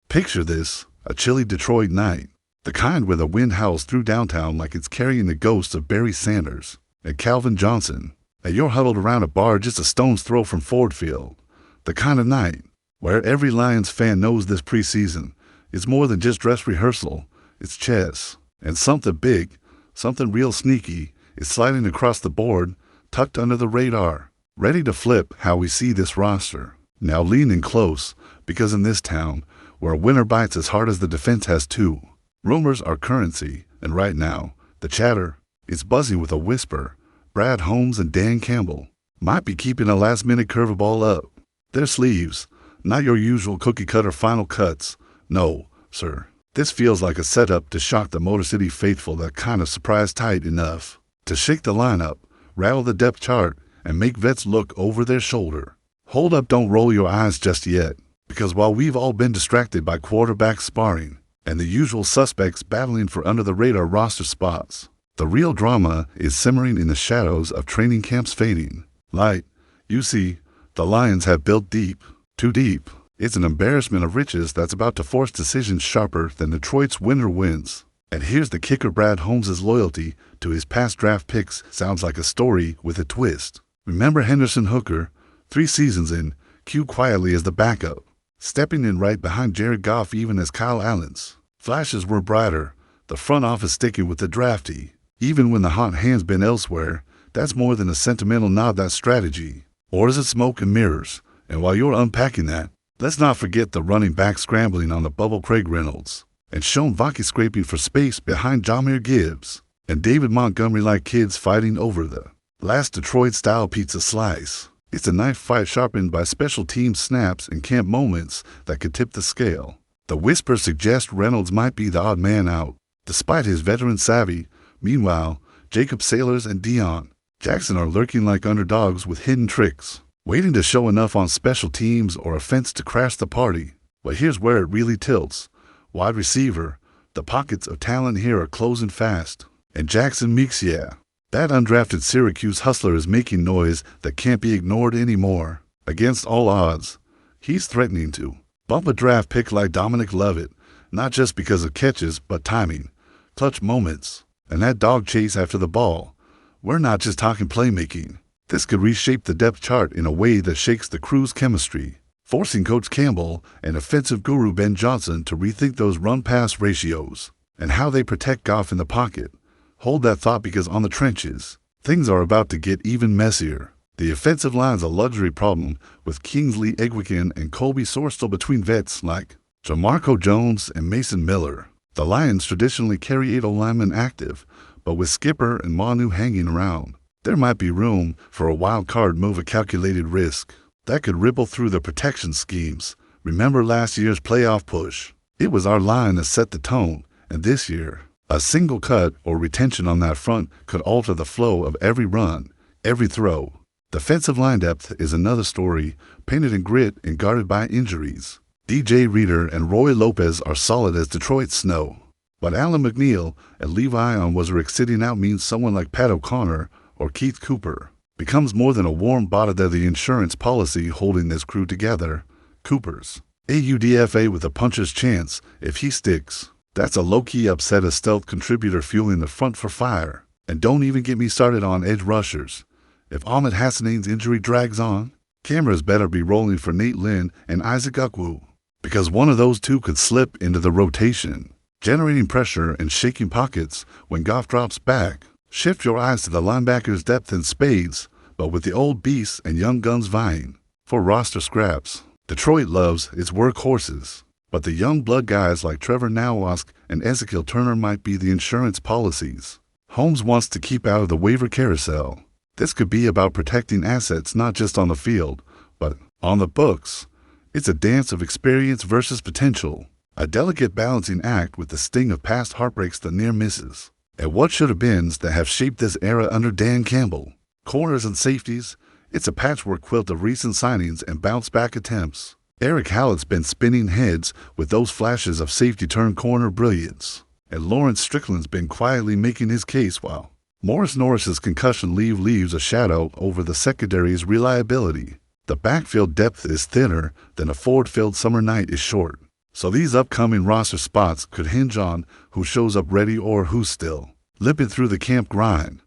Picture this, a chilly Detroit night. The kind where the wind howls through downtown like it's carrying the ghosts of Barry Sanders and Calvin Johnson, and you're huddled around a bar just a stone's throw from Ford Field. The kind of night where every Lions fan knows this preseason is more than just dress rehearsal, it's chess. And something big, something real sneaky, is sliding across the board, tucked under the radar, ready to flip how we see this roster. Now lean in close, because in this town, where a winner bites as hard as the defense has too, rumors are currency, and right now, the chatter is buzzing with a whisper. Brad Holmes and Dan Campbell might be keeping a last-minute curveball up their sleeves, not your usual cookie-cutter final cuts. No, sir. This feels like a setup to shock the Motor City faithful, that kind of surprise tight enough to shake the lineup, rattle the depth chart, and make vets look over their shoulder. Hold up, don't roll your eyes just yet, because while we've all been distracted by quarterback sparring and the usual suspects battling for under-the-radar roster spots, the real drama is simmering in the shadows of training camps fading light. You see, the Lions have built deep, too deep. It's an embarrassment of riches that's about to force decisions sharper than Detroit's winner wins. And here's the kicker: Brad Holmes' loyalty to his past draft picks sounds like a story with a twist. Remember Henderson Hooker, 3 seasons in, queued quietly as the backup, stepping in right behind Jared Goff even as Kyle Allen's flashes were brighter, the front office sticking with the draftee. Even when the hot hand's been elsewhere, that's more than a sentimental nod, that's strategy. Or is it smoke and mirrors? And while you're unpacking that, let's not forget the running back scrambling on the bubble Craig Reynolds, and Sean Vaki scraping for space behind Jahmyr Gibbs, and David Montgomery like kids fighting over the last Detroit-style pizza slice. It's a knife fight sharpened by special team snaps and camp moments that could tip the scale. The whispers suggest Reynolds might be the odd man out, despite his veteran savvy. Meanwhile, Jacob Sailors and Deion Jackson are lurking like underdogs with hidden tricks, waiting to show enough on special teams or offense to crash the party. But here's where it really tilts. Wide receiver, the pockets of talent here are closing fast. And Jackson Meeks, yeah, that undrafted Syracuse hustler is making noise that can't be ignored anymore. Against all odds, he's threatening to bump a draft pick like Dominic Lovett, not just because of catches, but timing, clutch moments, and that dog chase after the ball. We're not just talking playmaking. This could reshape the depth chart in a way that shakes the crew's chemistry, forcing Coach Campbell and offensive guru Ben Johnson to rethink those run-pass ratios and how they protect Goff in the pocket. Hold that thought, because on the trenches, things are about to get even messier. The offensive line's a luxury problem, with Kingsley Egwikin and Colby Soar still between vets like Jamarco Jones and Mason Miller. The Lions traditionally carry 8 linemen active, but with Skipper and Manu hanging around, there might be room for a wild card move, a calculated risk that could ripple through the protection schemes. Remember last year's playoff push? It was our line that set the tone, and this year, a single cut or retention on that front could alter the flow of every run, every throw. Defensive line depth is another story, painted in grit and guarded by injuries. DJ Reader and Roy Lopez are solid as Detroit's snow, but Alan McNeil and Levi Onwuzurike sitting out means someone like Pat O'Connor or Keith Cooper becomes more than a warm body. They're the insurance policy holding this crew together. Cooper's AUDFA with a puncher's chance. If he sticks, that's a low-key upset, a stealth contributor fueling the front for fire. And don't even get me started on edge rushers. If Ahmed Hassanin's injury drags on, cameras better be rolling for Nate Lynn and Isaac Ukwu, because one of those two could slip into the rotation, generating pressure and shaking pockets when Goff drops back. Shift your eyes to the linebackers' depth in spades, but with the old beasts and young guns vying for roster scraps. Detroit loves its workhorses, but the young blood guys like Trevor Nowask and Ezekiel Turner might be the insurance policies Holmes wants to keep out of the waiver carousel. This could be about protecting assets not just on the field, but on the books. It's a dance of experience versus potential, a delicate balancing act with the sting of past heartbreaks, the near misses, and what should have beens that have shaped this era under Dan Campbell. Corners and safeties, it's a patchwork quilt of recent signings and bounce-back attempts. Eric Hallett's been spinning heads with those flashes of safety-turn-corner brilliance, and Lawrence Strickland's been quietly making his case, while Morris Norris's concussion leaves a shadow over the secondary's reliability. The backfield depth is thinner than a Ford-filled summer night is short. So these upcoming roster spots could hinge on who shows up ready or who's still limping through the camp grind.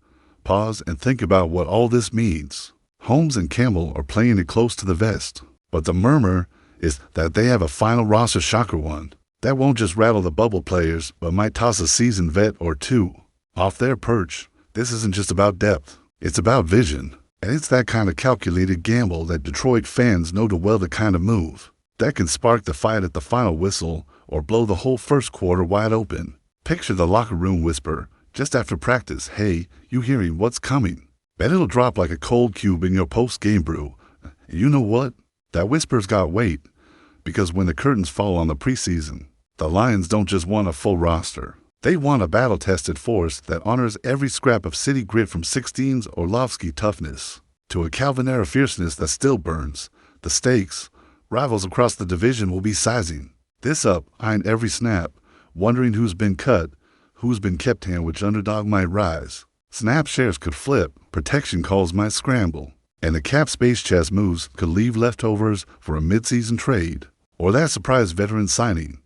Pause and think about what all this means. Holmes and Campbell are playing it close to the vest, but the murmur is that they have a final roster shocker one that won't just rattle the bubble players, but might toss a seasoned vet or two off their perch. This isn't just about depth, it's about vision. And it's that kind of calculated gamble that Detroit fans know to well, the kind of move that can spark the fight at the final whistle or blow the whole first quarter wide open. Picture the locker room whisper just after practice, "Hey, you hearing what's coming?" Bet it'll drop like a cold cube in your post-game brew. And you know what? That whisper's got weight, because when the curtains fall on the preseason, the Lions don't just want a full roster. They want a battle-tested force that honors every scrap of city grit, from 16's Orlovsky toughness to a Calvin-era fierceness that still burns. The stakes, rivals across the division will be sizing this up, eyeing every snap, wondering who's been cut, who's been kept and which underdog might rise. Snap shares could flip, protection calls might scramble, and the cap space chess moves could leave leftovers for a midseason trade or that surprise veteran signing.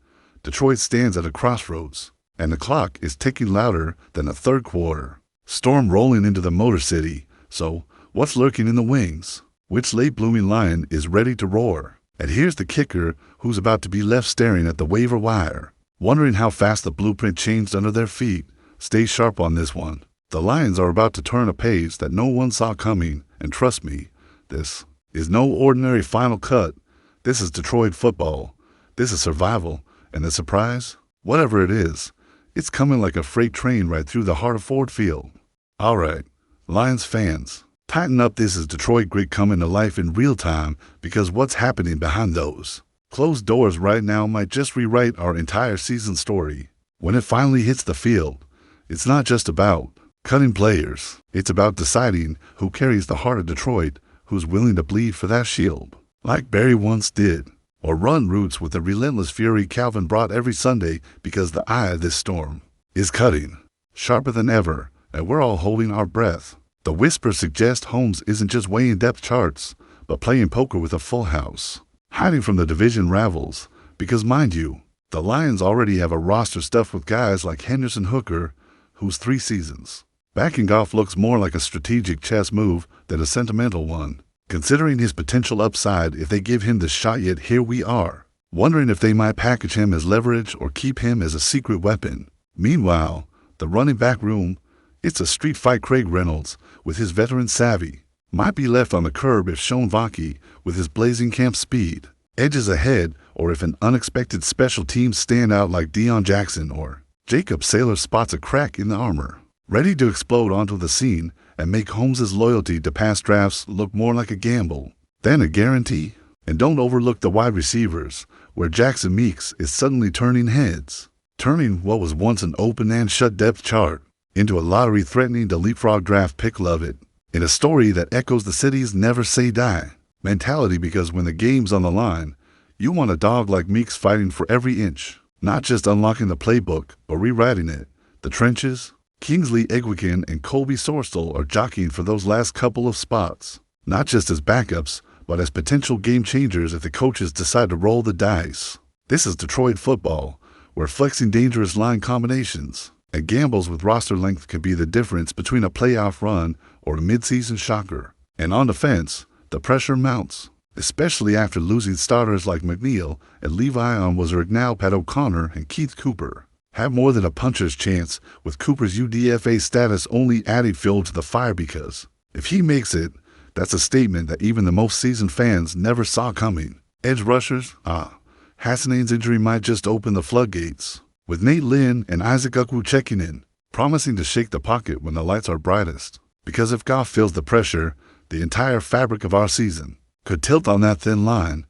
Detroit stands at a crossroads, and the clock is ticking louder than the third quarter. Storm rolling into the Motor City. So, what's lurking in the wings? Which late-blooming lion is ready to roar? And here's the kicker, who's about to be left staring at the waiver wire, wondering how fast the blueprint changed under their feet. Stay sharp on this one. The Lions are about to turn a page that no one saw coming, and trust me, this is no ordinary final cut. This is Detroit football. This is survival. And the surprise? Whatever it is, it's coming like a freight train right through the heart of Ford Field. All right, Lions fans, tighten up. This is Detroit grit coming to life in real time, because what's happening behind those closed doors right now might just rewrite our entire season story. When it finally hits the field, it's not just about cutting players. It's about deciding who carries the heart of Detroit, who's willing to bleed for that shield, like Barry once did, or run routes with the relentless fury Calvin brought every Sunday, because the eye of this storm is cutting sharper than ever, and we're all holding our breath. The whispers suggest Holmes isn't just weighing depth charts, but playing poker with a full house, hiding from the division rivals, because mind you, the Lions already have a roster stuffed with guys like Henderson Hooker, whose 3 seasons back in golf looks more like a strategic chess move than a sentimental one, considering his potential upside if they give him the shot. Yet here we are, wondering if they might package him as leverage or keep him as a secret weapon. Meanwhile, the running back room, it's a street fight. Craig Reynolds, with his veteran savvy, might be left on the curb if Sean Vaki, with his blazing camp speed, edges ahead, or if an unexpected special teams standout like Deion Jackson or Jacob Saylor spots a crack in the armor, ready to explode onto the scene and make Holmes' loyalty to past drafts look more like a gamble than a guarantee. And don't overlook the wide receivers, where Jackson Meeks is suddenly turning heads, turning what was once an open and shut depth chart into a lottery threatening to leapfrog draft pick. Love it, in a story that echoes the city's never say die mentality, because when the game's on the line, you want a dog like Meeks fighting for every inch, not just unlocking the playbook or rewriting it. The trenches, Kingsley Egwikin and Colby Sorstel are jockeying for those last couple of spots, not just as backups, but as potential game changers if the coaches decide to roll the dice. This is Detroit football, where flexing dangerous line combinations and gambles with roster length could be the difference between a playoff run or a midseason shocker. And on defense, the pressure mounts, especially after losing starters like McNeil and Levi Onwuzurike. Now Pat O'Connor and Keith Cooper have more than a puncher's chance, with Cooper's UDFA status only adding fuel to the fire, because if he makes it, that's a statement that even the most seasoned fans never saw coming. Edge rushers, Hassanane's injury might just open the floodgates, with Nate Lynn and Isaac Ukwu checking in, promising to shake the pocket when the lights are brightest. Because if Goff feels the pressure, the entire fabric of our season could tilt on that thin line.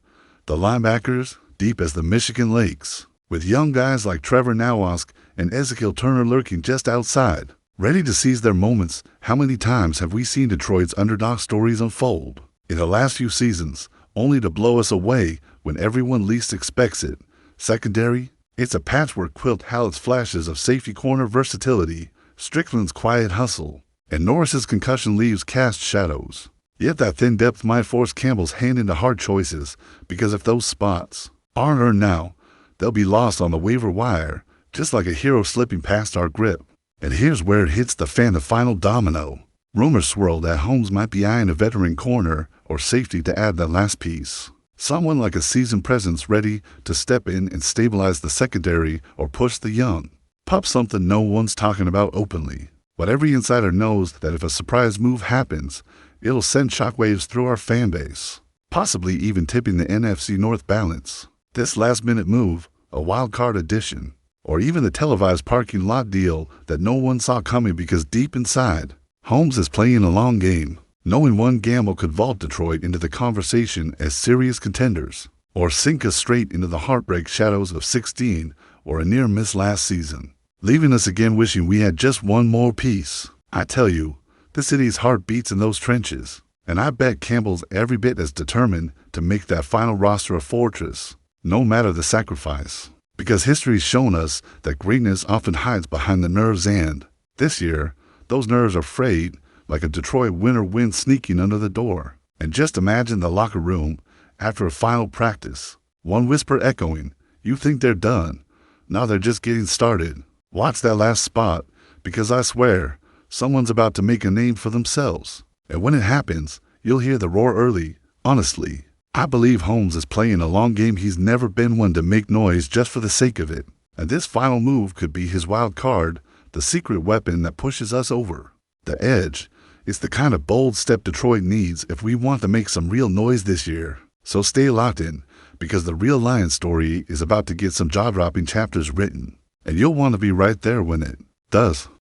The linebackers, deep as the Michigan Lakes, with young guys like Trevor Nowask and Ezekiel Turner lurking just outside, ready to seize their moments. How many times have we seen Detroit's underdog stories unfold in the last few seasons, only to blow us away when everyone least expects it? Secondary, it's a patchwork quilt. Hallett's flashes of safety corner versatility, Strickland's quiet hustle, and Norris's concussion leaves cast shadows. Yet that thin depth might force Campbell's hand into hard choices, because if those spots aren't earned now, they'll be lost on the waiver wire, just like a hero slipping past our grip. And here's where it hits the fan, the final domino. Rumors swirl that Holmes might be eyeing a veteran corner or safety to add that last piece. Someone like a seasoned presence ready to step in and stabilize the secondary or push the young pup, something no one's talking about openly. But every insider knows that if a surprise move happens, it'll send shockwaves through our fan base, possibly even tipping the NFC North balance. This last-minute move, a wild card addition, or even the televised parking lot deal that no one saw coming, because deep inside, Holmes is playing a long game, knowing one gamble could vault Detroit into the conversation as serious contenders, or sink us straight into the heartbreak shadows of 16 or a near miss last season, leaving us again wishing we had just one more piece. I tell you, the city's heart beats in those trenches, and I bet Campbell's every bit as determined to make that final roster a fortress, no matter the sacrifice, because history's shown us that greatness often hides behind the nerves, and this year, those nerves are frayed like a Detroit winter wind sneaking under the door. And just imagine the locker room after a final practice. One whisper echoing, "You think they're done? No, they're just getting started. Watch that last spot, because I swear, someone's about to make a name for themselves." And when it happens, you'll hear the roar early. Honestly, I believe Holmes is playing a long game. He's never been one to make noise just for the sake of it. And this final move could be his wild card, the secret weapon that pushes us over the edge. It's the kind of bold step Detroit needs if we want to make some real noise this year. So stay locked in, because the real Lions story is about to get some jaw-dropping chapters written, and you'll want to be right there when it does.